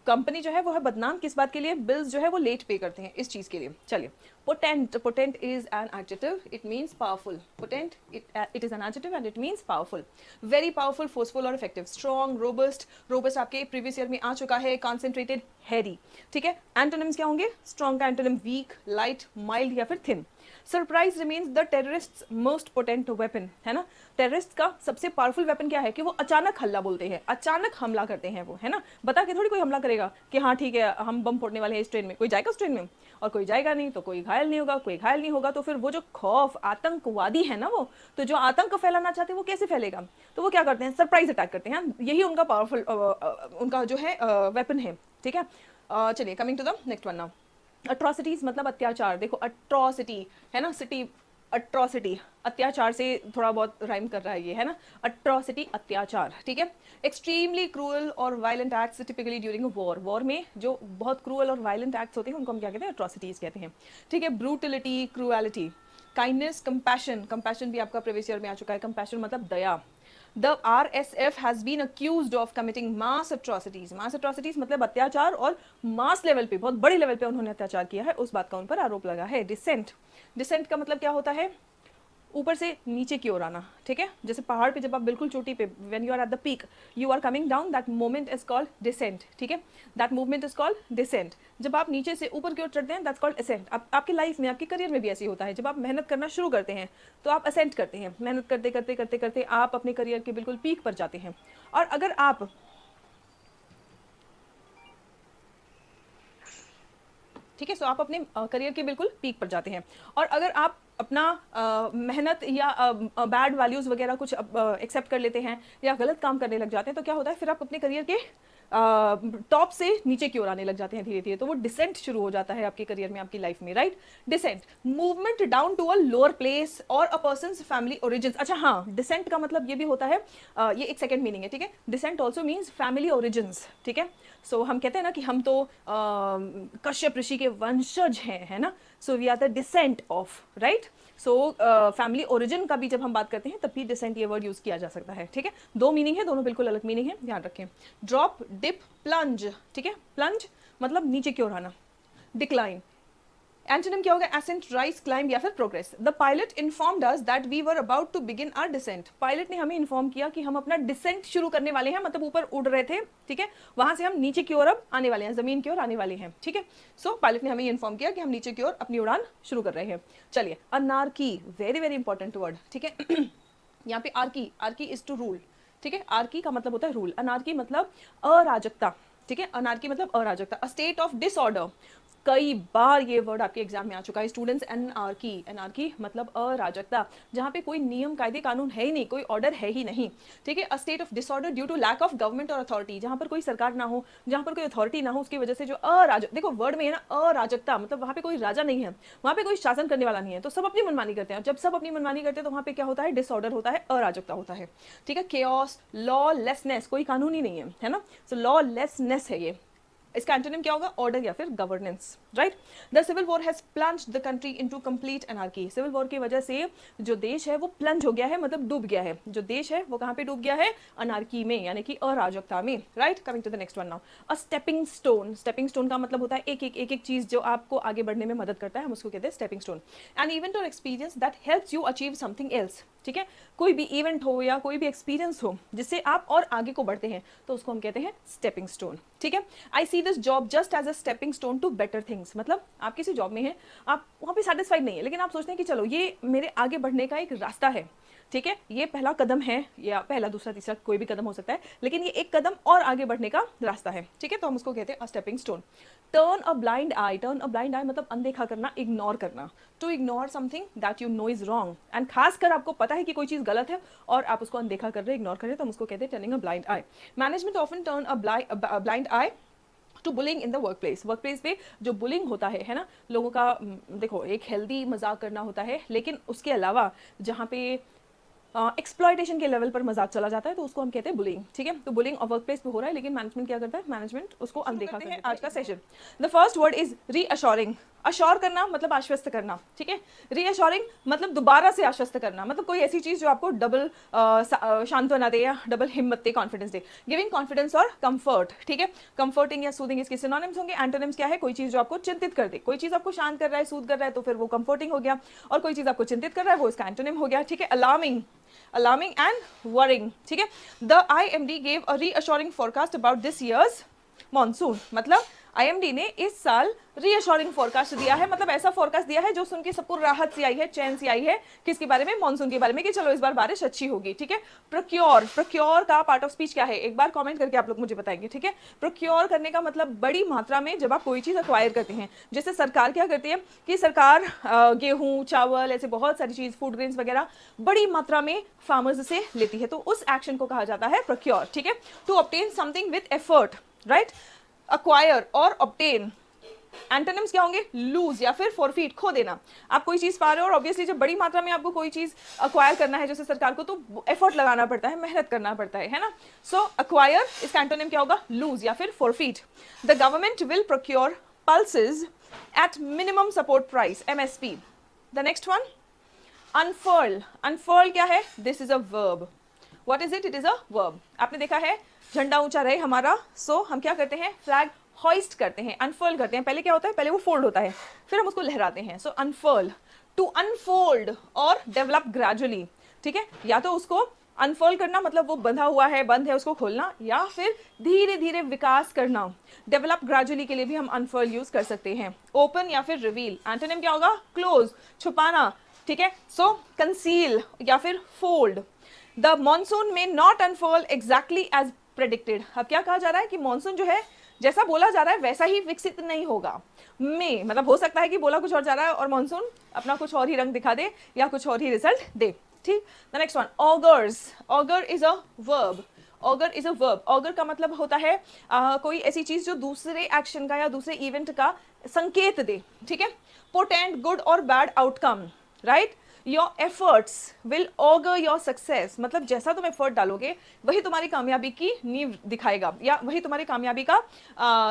कंपनी जो है वो है बदनाम किस बात के लिए, बिल्स जो है वो लेट पे करते हैं इस चीज के लिए। चलिए, potent, potent is an adjective, it means powerful, potent it is an adjective and it means powerful, very powerful, forceful और इफेक्टिव। स्ट्रॉन्ग, रोबस्ट, रोबस्ट आपके प्रीवियस ईयर में आ चुका है, कॉन्सेंट्रेटेड, हैरी, ठीक है। एंटोनिम्स क्या होंगे, स्ट्रॉन्ग का एंटोनिम वीक, लाइट, माइल्ड या फिर thin. Surprise remains the terrorist most potent weapon, है ना। टेररिस्ट का सबसे पावरफुल वेपन क्या है कि वो अचानक हल्ला बोलते हैं, अचानक हमला करते हैं वो, है ना। बता के थोड़ी कोई हमला करेगा कि हाँ ठीक है हम बम फोड़ने वाले हैं इस ट्रेन में, कोई जाएगा उस ट्रेन में, और कोई जाएगा नहीं तो कोई घायल नहीं होगा, कोई घायल नहीं होगा तो फिर वो जो खौफ, आतंकवादी है ना वो, तो जो आतंक फैलाना चाहते हैं वो कैसे फैलेगा, तो वो क्या करते हैं, सरप्राइज अटैक करते हैं, यही उनका पावरफुल उनका जो है वेपन है, ठीक है। चलिए coming to the next one now, atrocities मतलब अत्याचार। देखो अट्रॉसिटी है ना, सिटी अट्रॉसिटी, अत्याचार से थोड़ा बहुत राइम कर रहा है ये, है ना, अट्रॉसिटी अत्याचार, ठीक है। एक्सट्रीमली क्रूअल और violent acts typically during war, war में जो बहुत क्रूअल और वायलेंट एक्ट्स होते हैं उनको हम क्या कहते हैं, अट्रॉसिटीज कहते हैं, ठीक है। ब्रूटिलिटी, क्रूएलिटी, काइंडनेस, कंपैशन, कंपैशन भी आपका प्रीवियस ईयर में आ चुका है, कंपैशन मतलब दया। The RSF has been accused of committing mass atrocities. Mass atrocities मतलब अत्याचार, और मास लेवल पे, बहुत बड़े लेवल पे उन्होंने अत्याचार किया है, उस बात का उन पर आरोप लगा है। डिसेंट, डिसेंट का मतलब क्या होता है, ऊपर से नीचे की ओर आना, ठीक है। जैसे पहाड़ पे जब आप बिल्कुल चोटी पे, when you are at the peak, you are coming down, that moment is called descent, ठीक है। That movement is called descent. जब आप नीचे से ऊपर की ओर चढ़ते हैं, दैट्स कॉल्ड असेंट। आपकी लाइफ में, आपके करियर में भी ऐसी होता है, जब आप मेहनत करना शुरू करते हैं तो आप असेंट करते हैं, मेहनत करते करते करते करते आप अपने करियर के बिल्कुल पीक पर जाते हैं। और अगर आप ठीक है, सो आप अपने करियर के बिल्कुल पीक पर जाते हैं। और अगर आप अपना मेहनत या बैड वैल्यूज़ वगैरह कुछ एक्सेप्ट कर लेते हैं या गलत काम करने लग जाते हैं, तो क्या होता है, फिर आप अपने करियर के टॉप से नीचे की ओर आने लग जाते हैं धीरे धीरे, तो वो डिसेंट शुरू हो जाता है आपके करियर में, आपकी लाइफ में, right. Descent, movement down to a lower place और अ पर्सन्स फैमिली ओरिजिन्स। अच्छा हाँ, डिसेंट का मतलब ये भी होता है, ये एक सेकंड मीनिंग है, ठीक है। Descent also means family origins, ठीक है। सो हम कहते हैं ना कि हम तो कश्यप ऋषि के वंशज हैं, है ना, so we are the descent of, right. So family origin का भी जब हम बात करते हैं तब भी डिसेंट ये वर्ड यूज किया जा सकता है, ठीक है। दो मीनिंग है, दोनों बिल्कुल अलग मीनिंग है, ध्यान रखें। ड्रॉप, डिप, प्लंज, ठीक है। प्लंज मतलब नीचे की ओर आना। डिक्लाइन, एंटोनिम क्या होगा, एसेंट, राइज, क्लाइंब या फिर progress. The pilot informed us that we were about to begin our descent. Pilot ने हमें इन्फॉर्म किया कि हम अपना डिसेंट शुरू करने वाले हैं, मतलब ऊपर उड़ रहे थे, ठीक है, वहां से हम नीचे की ओर अब आने वाले हैं, जमीन की ओर आने वाले हैं, ठीक है। सो पायलट ने हमें इन्फॉर्म किया कि हम नीचे की ओर अपनी उड़ान शुरू कर रहे हैं। चलिए, anarchy, very very important word, ठीक है। यहाँ पे archy, archy is to rule, ठीक है। आर्की का मतलब होता है रूल, अनार्की मतलब अराजकता, ठीक है। अनार्की मतलब अराजकता, अ स्टेट ऑफ डिसऑर्डर। कई बार ये वर्ड आपके एग्जाम में आ चुका है स्टूडेंट्स, एनार्की, एनार्की मतलब अराजकता, जहाँ पे कोई नियम कायदे कानून है ही नहीं, कोई ऑर्डर है ही नहीं, ठीक है। A state of disorder due to lack of government और अथॉरिटी, जहाँ पर कोई सरकार ना हो, जहाँ पर कोई अथॉरिटी ना हो, उसकी वजह से जो अराजक, देखो वर्ड में है ना अराजकता, मतलब वहाँ पे कोई राजा नहीं है, वहाँ पे कोई शासन करने वाला नहीं है, तो सब अपनी मनमानी करते हैं। जब सब अपनी मनमानी करते हैं तो वहाँ पे क्या होता है, डिसऑर्डर होता है, अराजकता होता है, ठीक है। केओस, लॉलेसनेस, कोई कानून ही नहीं है ना, सो लॉलेसनेस है ये। इसका एंटोनिम क्या होगा, ऑर्डर या फिर governance, right. The civil war has plunged the country into complete anarchy. Civil war की वजह से जो देश है वो प्लंज हो गया है, मतलब डूब गया है, जो देश है वो कहाँ पे डूब गया है, अनार्की में, यानी कि अराजकता में, right. Coming to the next one now, a stepping stone. Stepping stone का मतलब होता है एक चीज जो आपको आगे बढ़ने में मदद करता है, हम उसको कहते हैं स्टेपिंग स्टोन। एन इवेंट और experience that helps you achieve something else, ठीक है। कोई भी इवेंट हो या कोई भी एक्सपीरियंस हो जिससे आप और आगे को बढ़ते हैं, तो उसको हम कहते हैं स्टेपिंग स्टोन, ठीक है। I see this job just as a stepping stone to better things, मतलब आप किसी जॉब में हैं, आप वहाँ पे सेटिस्फाइड नहीं है, लेकिन आप सोचते हैं कि चलो ये मेरे आगे बढ़ने का एक रास्ता है, ठीक है, ये पहला कदम है, या पहला दूसरा तीसरा कोई भी कदम हो सकता है, लेकिन ये एक कदम और आगे बढ़ने का रास्ता है, ठीक है, तो हम उसको कहते हैं a stepping stone. Turn a blind eye, turn a blind eye मतलब अनदेखा करना, इग्नोर करना, to ignore something that you know is wrong, and खासकर आपको पता है कि कोई चीज गलत है और आप उसको अनदेखा कर रहे हैं, इग्नोर कर रहे हैं, तो हम उसको कहते हैं turning a blind eye. Management often turn a blind eye to bullying in the workplace. Workplace पे जो बुलिंग होता है ना, लोगों का देखो एक हेल्दी मजाक करना होता है, लेकिन उसके अलावा जहाँ पे एक्सप्लॉयटेशन के लेवल पर मजाक चला जाता है, तो उसको हम कहते हैं बुलिंग, ठीक है। तो बुलिंग और वर्क प्लेस पे हो रहा है, लेकिन मैनेजमेंट क्या करता है, मैनेजमेंट उसको अनदेखा करता है। आज का session, the first word is reassuring. Assure करना मतलब आश्वस्त करना, ठीक है। रीअश्योरिंग मतलब दोबारा से आश्वस्त करना, मतलब कोई ऐसी चीज जो आपको डबल सांत्वना दे या डबल हिम्मत दे, कॉन्फिडेंस दे। गिविंग कॉन्फिडेंस और कंफर्ट, ठीक है। कंफर्टिंग या सूदिंग इसके सिनोनिम्स होंगे। एंटोनिम्स क्या है, कोई चीज जो आपको चिंतित कर दे, कोई चीज आपको शांत कर रहा है, सूद कर रहा है, तो फिर वो कंफर्टिंग हो गया, और कोई चीज आपको चिंतित कर रहा है वो इसका एंटोनिम हो गया, ठीक है। अलार्मिंग, alarming and worrying, ठीक है। The IMD gave a reassuring forecast about this year's monsoon, मतलब IMD ने इस साल रीअश्योरिंग फोरकास्ट दिया है, मतलब ऐसा फोरकास्ट दिया है जो सुन के सबको राहत सी आई है, चैन सी आई है, किसके बारे में, मॉनसून के बारे में, कि चलो इस बार बारिश अच्छी होगी, ठीक है। प्रोक्योर, प्रोक्योर का पार्ट ऑफ स्पीच क्या है, एक बार कमेंट करके आप लोग मुझे बताएंगे, ठीक है। प्रोक्योर करने का मतलब बड़ी मात्रा में जब आप कोई चीज अक्वायर करते हैं, जैसे सरकार क्या करती है कि सरकार गेहूं, चावल, ऐसे बहुत सारी चीज, फूड ग्रेन्स वगैरह बड़ी मात्रा में फार्मर्स से लेती है, तो उस एक्शन को कहा जाता है प्रोक्योर, ठीक है। To obtain something with effort, right. acquire और obtain, एंटोनिम्स क्या होंगे? लूज या फिर फॉरफीट, खो देना। आप कोई चीज पा रहे हो और ऑब्वियसली जब बड़ी मात्रा में आपको कोई चीज अक्वायर करना है जैसे सरकार को, तो एफर्ट लगाना पड़ता है, मेहनत करना पड़ता है ना। सो अक्वायर, इसका एंटोनिम क्या होगा? लूज या फिर forfeit. The government will procure pulses at minimum support price, MSP। The next one, unfurl. Unfurl क्या है? This is a verb. What is it? It is a verb. आपने देखा है झंडा ऊंचा रहे हमारा, सो हम क्या करते हैं? फ्लैग हॉइस्ट करते हैं, अनफर्ल करते हैं। पहले क्या होता है? पहले वो फोल्ड होता है, फिर हम उसको लहराते हैं। सो अनफर्ल, टू अनफोल्ड और डेवलप ग्रेजुअली, ठीक है। या तो उसको अनफर्ल करना मतलब वो बंधा हुआ है, बंद है, उसको खोलना, या फिर धीरे धीरे विकास करना। डेवलप ग्रेजुअली के लिए भी हम अनफर्ल यूज कर सकते हैं। ओपन या फिर रिवील, एंटोनिम क्या होगा? क्लोज, छुपाना, ठीक है। सो कंसील या फिर फोल्ड। द मॉनसून में not unfurl exactly as predicted. अब क्या कहा जा रहा है कि मॉनसून जो है जैसा बोला जा रहा है वैसा ही विकसित नहीं होगा। में मतलब हो सकता है कि बोला कुछ और जा रहा है और मॉनसून अपना कुछ और ही रंग दिखा दे या कुछ और ही रिजल्ट दे, ठीक। The next one, augurs. Auger is a verb. Auger is a verb. Auger का मतलब होता है कोई ऐसी चीज जो दूसरे एक्शन का या दूसरे इवेंट का संकेत दे, ठीक है। पोटेंट, गुड और bad outcome, right. Your efforts will auger your success, मतलब जैसा तुम एफर्ट डालोगे वही तुम्हारी कामयाबी की नींव दिखाएगा या वही तुम्हारी कामयाबी का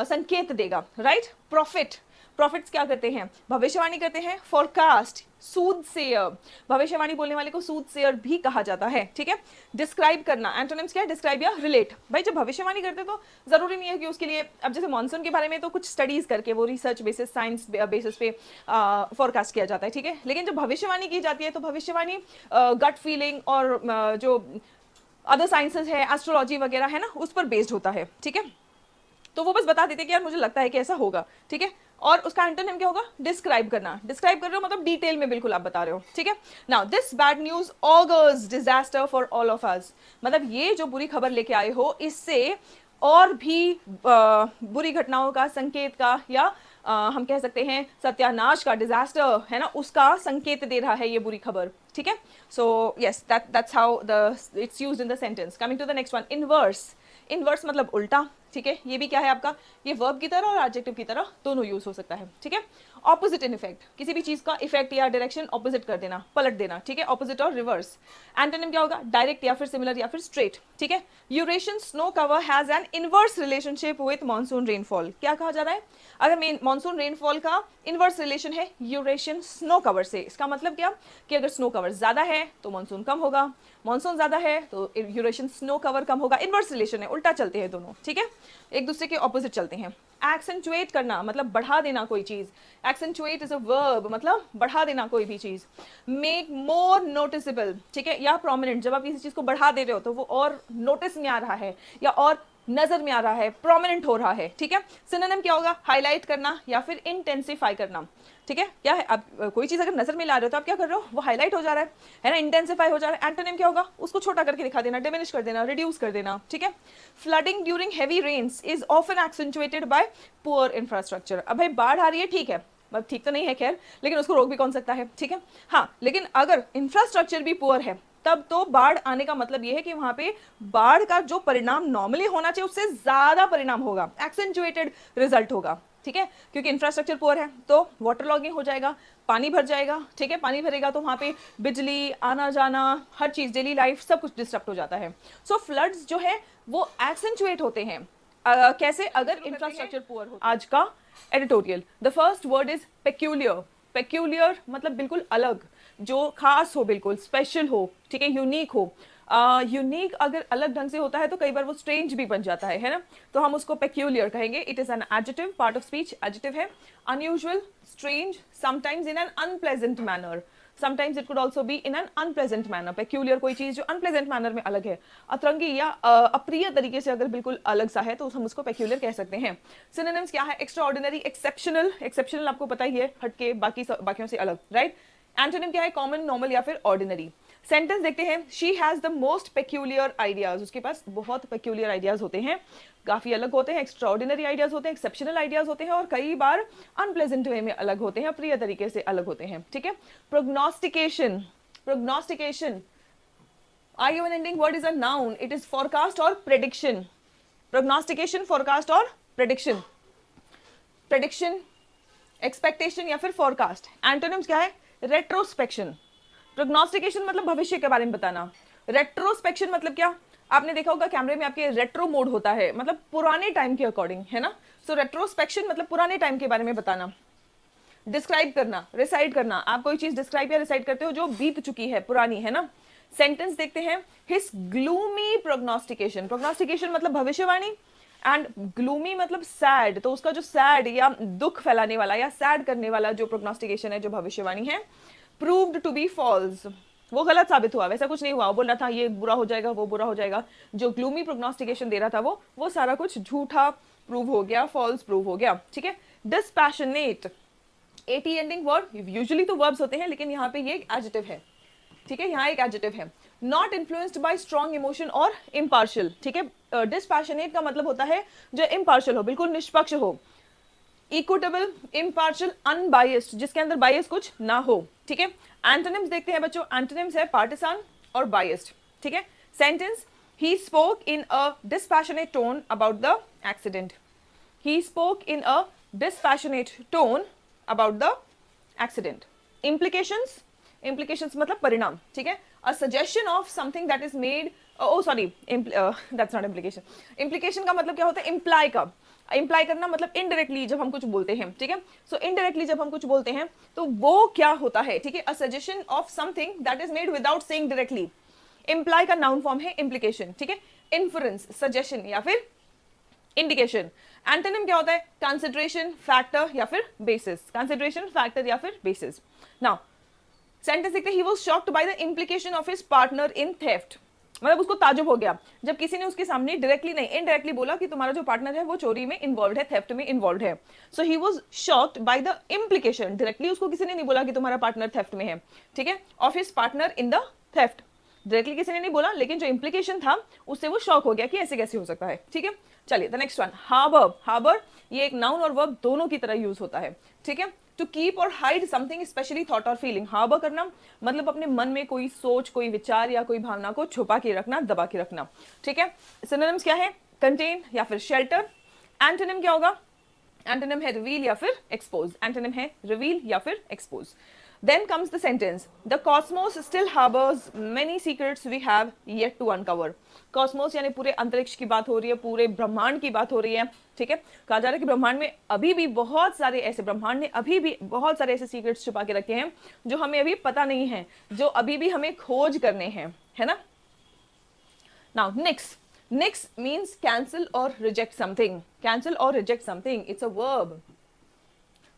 संकेत देगा, राइट। प्रॉफिट, प्रॉफिट्स क्या करते हैं? भविष्यवाणी करते हैं। फोरकास्ट, सूदसेयर, भविष्यवाणी बोलने वाले को सूदसेयर भी कहा जाता है, ठीक है। डिस्क्राइब करना, एंटोनिम्स क्या है? डिस्क्राइब या रिलेट। भाई जब भविष्यवाणी करते तो जरूरी नहीं है कि उसके लिए, अब जैसे मॉनसून के बारे में तो कुछ स्टडीज करके वो रिसर्च बेसिस, साइंस बेसिस पे फोरकास्ट किया जाता है, ठीक है। लेकिन जब भविष्यवाणी की जाती है तो भविष्यवाणी गट फीलिंग और जो अदर साइंसेस है, एस्ट्रोलॉजी वगैरह है ना, उस पर बेस्ड होता है, ठीक है। तो वो बस बता देते कि यार मुझे लगता है कि ऐसा होगा, ठीक है। और उसका एंटोनिम क्या होगा? डिस्क्राइब करना। डिस्क्राइब कर रहे हो मतलब डिटेल में बिल्कुल आप बता रहे हो, ठीक है। Now this bad news augurs disaster for all of us, मतलब ये जो बुरी खबर लेके आए हो इससे और भी बुरी घटनाओं का, संकेत का, या हम कह सकते हैं सत्यानाश का, डिजास्टर है ना, उसका संकेत दे रहा है ये बुरी खबर, ठीक है। So yes, that's how the it's used in the sentence. Coming to the next one, inverse. Inverse मतलब उल्टा, ठीक है। ये भी क्या है आपका? ये वर्ब की तरह और एडजेक्टिव की तरह दोनों यूज हो सकता है, ठीक है। ऑपोजिट इन इफेक्ट, किसी भी चीज का इफेक्ट या डायरेक्शन ऑपोजिट कर देना, पलट देना, ठीक है। ऑपोजिट और रिवर्स। एंटोनिम क्या होगा? डायरेक्ट या फिर सिमिलर या फिर स्ट्रेट, ठीक है। Eurasian snow cover has an inverse relationship with monsoon rainfall. क्या कहा जा रहा है? अगर मॉनसून रेनफॉल का इनवर्स रिलेशन है यूरेशियन स्नो कवर से, इसका मतलब क्या कि अगर स्नो कवर ज्यादा है तो मॉनसून कम होगा, मॉनसून ज्यादा है तो यूरेशियन स्नो कवर कम होगा। इनवर्स रिलेशन है, उल्टा चलते हैं दोनों, ठीक है, एक दूसरे के ऑपोजिट चलते हैं। एक्सेंचुएट करना मतलब बढ़ा देना कोई चीज। एक्सेंचुएट इज अ वर्ब, मतलब बढ़ा देना कोई भी चीज। मेक मोर नोटिसेबल, ठीक है, या प्रोमिनेंट, जब आप किसी चीज को बढ़ा दे रहे हो तो वो और नोटिस में आ रहा है या और नजर में आ रहा है, प्रोमिनेंट हो रहा है, ठीक है। सिनोनिम क्या होगा? हाईलाइट करना या फिर इंटेंसिफाई करना, ठीक है। क्या है? आप कोई चीज अगर नजर में ला रहे हो तो आप क्या कर रहे हो? वो हाईलाइट हो जा रहा है ना, इंटेंसिफाई हो जा रहा है। एंटोनिम क्या होगा? उसको छोटा करके दिखा देना, डिमिनिश कर देना, रिड्यूस कर देना, ठीक है। Flooding during heavy rains is often accentuated by poor infrastructure. अब भाई बाढ़ आ रही है, ठीक है, मतलब ठीक तो नहीं है खैर, लेकिन उसको रोक भी कौन सकता है, ठीक है। हाँ, लेकिन अगर इंफ्रास्ट्रक्चर भी पुअर है तब तो बाढ़ आने का मतलब यह है कि वहां पे बाढ़ का जो परिणाम नॉर्मली होना चाहिए उससे ज्यादा परिणाम होगा, एक्सेंचुएटेड रिजल्ट होगा, ठीक है। क्योंकि इंफ्रास्ट्रक्चर पुअर है तो वाटर लॉगिंग हो जाएगा, पानी भर जाएगा, ठीक है। पानी भरेगा तो वहां पे बिजली, आना जाना, हर चीज, डेली लाइफ, सब कुछ डिस्टर्ब हो जाता है। सो फ्लड्स जो है वो एक्सेंचुएट होते हैं कैसे? अगर इंफ्रास्ट्रक्चर पुअर हो। आज का editorial, the first word is peculiar. Peculiar मतलब बिल्कुल अलग, जो खास हो, बिल्कुल स्पेशल हो, ठीक है, यूनिक हो। यूनिक अगर अलग ढंग से होता है तो कई बार वो स्ट्रेंज भी बन जाता है ना, तो हम उसको पेक्यूलियर कहेंगे। It is an adjective, part of speech adjective है। Unusual, strange, sometimes in an unpleasant manner, sometimes it could also be in an unpleasant manner. Peculiar कोई चीज जो अनप्लेजेंट मैनर में अलग है, अतरंगी या अप्रिय तरीके से अगर बिल्कुल अलग सा है तो हम उसको पेक्यूलियर कह सकते हैं। सिनोनिम्स क्या है? Extra ordinary, exceptional. एक्सेप्शनल आपको पता ही है, हटके, बाकियों से अलग, राइट। एंटोनिम क्या है? कॉमन, नॉर्मल या फिर ऑर्डिनरी। सेंटेंस देखते हैं। She has the most peculiar ideas, उसके पास बहुत पेक्यूलियर आइडियाज होते हैं, काफी अलग होते हैं। एक्स्ट्रा ऑर्डिनरी आइडियाज होते हैं, एक्सेप्शनल आइडियाज होते हैं, और कई बार अनप्लेजेंट वे में अलग होते हैं, प्रिय तरीके से अलग होते हैं, ठीक है। प्रोग्नोस्टिकेशन, प्रोग्नोस्टिकेशन, ION ending word is a noun. It is forecast or prediction. Prognostication, forecast or prediction. Prediction expectation या फिर फोरकास्ट। एंटोनिम्स क्या है? रेट्रोस्पेक्शन। प्रोग्नोस्टिकेशन मतलब भविष्य के बारे में बताना। रेट्रोस्पेक्शन मतलब क्या? आपने देखा होगा कैमरे में आपके रेट्रो मोड होता है, मतलब पुराने टाइम के अकॉर्डिंग, है ना। सो रेट्रोस्पेक्शन मतलब पुराने टाइम के बारे में बताना। डिस्क्राइब करना, रिसाइड करना, आप कोई चीज डिस्क्राइब या रिसाइड करते हो जो बीत चुकी है, पुरानी, है ना। सेंटेंस देखते हैं, हिज ग्लूमी प्रोग्नोस्टिकेशन। प्रोग्नोस्टिकेशन मतलब भविष्यवाणी एंड ग्लूमी मतलब सैड, तो उसका जो सैड या दुख फैलाने वाला या सैड करने वाला जो प्रोग्नोस्टिकेशन है, जो भविष्यवाणी है, प्रूव्ड टू बी फॉल्स, वो गलत साबित हुआ। वैसा कुछ नहीं हुआ, वो बोल रहा था ये बुरा हो जाएगा, वो बुरा हो जाएगा। जो ग्लूमी प्रोग्नोस्टिकेशन दे रहा था वो सारा कुछ झूठा प्रूव हो गया, फॉल्स प्रूव हो गया, ठीक है। Dispassionate, eighty ending word, usually तो वर्ब्स होते हैं लेकिन यहाँ पे ये एक एडजेक्टिव है, ठीक है, यहाँ एक एडजेक्टिव है। Not influenced by strong emotion और इम्पार्शियल, ठीक है। डिस्पैशनेट का मतलब होता है जो इम्पार्शियल हो, बिल्कुल निष्पक्ष हो। इक्विटेबल, इम्पार्शियल, अनबायस्ड, जिसके अंदर बायस कुछ ना हो, ठीक है। एंटोनिम्स देखते हैं बच्चों, एंटोनिम्स है पार्टिसान और बायस्ड, ठीक है। Sentence, he spoke in a dispassionate tone about the accident. He spoke in a dispassionate tone about the accident. Implications, implications मतलब परिणाम, ठीक है। A suggestion of something that is made, oh sorry, that's not implication. Implication का मतलब क्या होता है? Imply का, इम्प्लाई करना मतलब इनडायरेक्टली जब हम कुछ बोलते हैं, ठीक है। सो इनडायरेक्टली जब हम कुछ बोलते हैं तो वो क्या होता है, ठीक है। A suggestion of something that is made without saying directly. Imply का नाउन फॉर्म है इम्प्लीकेशन, ठीक है। इन्फ्रेंस, सजेशन या फिर इंडिकेशन। एंटोनिम क्या होता है? कंसिडरेशन, फैक्टर या फिर बेसिस। कंसिडरेशन, फैक्टर या फिर बेसिस। नाउ सेंटेंस देखते हैं, ही was shocked by the implication of his partner in theft. मतलब उसको ताजुब हो गया जब किसी ने उसके सामने डायरेक्टली नहीं इनडायरेक्टली बोला कि तुम्हारा जो पार्टनर है वो चोरी में इन्वॉल्व है, थेफ्ट में इन्वॉल्व है। So he was shocked by the implication, directly उसको किसी ने नहीं बोला कि तुम्हारा पार्टनर थेफ्ट में है, ठीक है, of his partner in the theft. Directly किसी ने नहीं बोला लेकिन जो इम्प्लीकेशन था उससे वो शॉक हो गया कि ऐसे कैसे हो सकता है, ठीक है। चलिए the next one, harbour. Harbour ये एक नाउन और वर्ब दोनों की तरह यूज होता है, ठीक है। टू कीप और हाइड समथिंग स्पेशली थॉट और फीलिंग। हार्बर करना मतलब अपने मन में कोई सोच, कोई विचार या कोई भावना को छुपा के रखना, दबा के रखना, ठीक है। सिनोनिम्स क्या है? कंटेन या फिर शेल्टर। एंटोनिम क्या होगा? एंटोनिम है रिवील या फिर एक्सपोज। एंटोनिम है रिवील या फिर expose. Then comes the sentence, the cosmos still harbors many secrets we have yet to uncover. Cosmos यानी पूरे अंतरिक्ष की बात हो रही है, पूरे ब्रह्मांड की बात हो रही है, ठीक है। कहा जा रहा है कि ब्रह्मांड में अभी भी बहुत सारे ऐसे, ब्रह्मांड ने अभी भी बहुत सारे ऐसे सीक्रेट्स छुपा के रखे हैं जो हमें अभी पता नहीं है, जो अभी भी हमें खोज करने हैं, है ना। Now nix, nix means cancel और रिजेक्ट समथिंग। कैंसिल और reject something, it's a verb.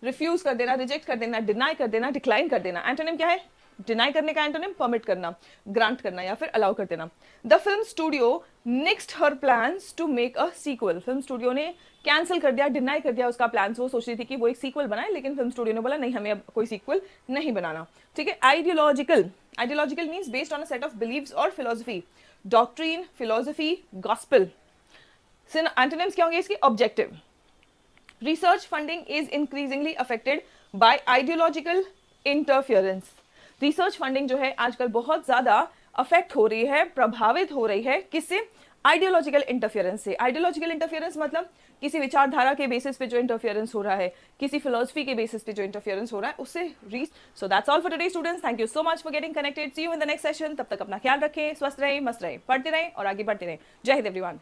Refuse कर देना, रिजेक्ट कर देना, डिनाई कर देना, डिक्लाइन कर देना। एंटोनिम क्या है? डिनाई करने का एंटोनिम परमिट करना, ग्रांट करना या फिर अलाउ कर देना। The film studio nixed her plans to make a sequel. Film studio ने कैंसिल कर दिया, डिनाई कर दिया उसका प्लान। वो सोच रही थी कि वो एक सीक्वल बनाए लेकिन फिल्म स्टूडियो ने बोला नहीं, हमें अब कोई सीक्वल नहीं बनाना, ठीक है। Ideological, ideological means based on a set of beliefs और philosophy, doctrine, philosophy, gospel. Antonyms क्या होंगे इसकी? Objective. Research funding is increasingly affected by ideological interference. Research funding जो है आजकल बहुत ज़्यादा अफेक्ट हो रही है, प्रभावित हो रही है, किससे? आइडियोलॉजिकल इंटरफेरेंस से। आइडियोलॉजिकल इंटरफेरेंस मतलब किसी विचारधारा के बेसिस पे जो इंटरफेरेंस हो रहा है, किसी फिलोसफी के बेसिस पे जो इंटरफेरेंस हो रहा है, उससे so that's all for today students. Thank you so much for getting connected. See you in the next session. तब तक अपना ख्याल रखें, स्वस्थ रहें, मस्त रहें, पढ़ते रहें और आगे बढ़ते रहें। जय हिंद एवरीवन।